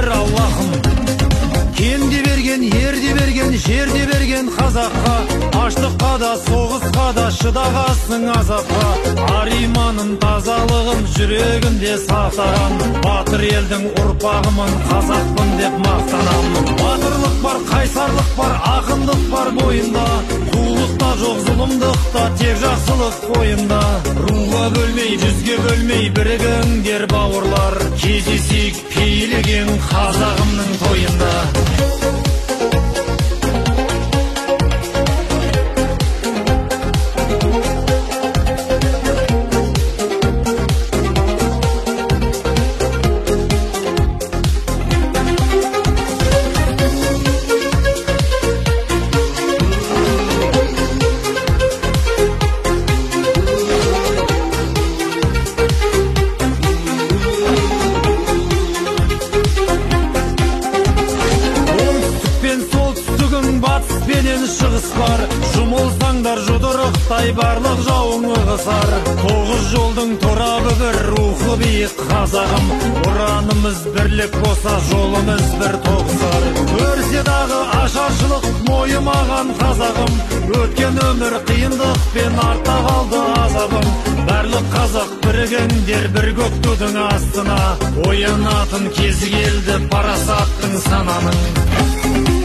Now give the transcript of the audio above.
бір Аллахым. Кенде берген, ерде берген, жерде берген қазаққа, аштыққа да, соғысқа да шыдағасың азапқа. Ар иманын, тазалығын жүрегінде сақтаған, батыр елдің ұрпағымын, қазақпын деп мақтанамын. Батырлық бар, қайсарлық бар, ақындық бар бойында, қулықта жоқ, зұлымдықта тек жақсылық бойында. Руға бөлмей, жүзге бөлмей бірігіңдер бауырлар, кездесейік пейілген қазағымның тойында. Батыспенен шығыс бар, жұмылсаңдар жұдырықтай барлық жауың ығысар. Тоғыз жолдың торабы бір, рухы биік қазағым, ұранымыз бірлік болса жолымыз бір тоғысар. Өрсе дағы ашаршылық мойымаған қазағым, өткен өмір қиындықпен артта қалды азабым. Барлық қазақ бірігіңдер бір көк тудың астына, оянатын кезі келді парасаттың сананың.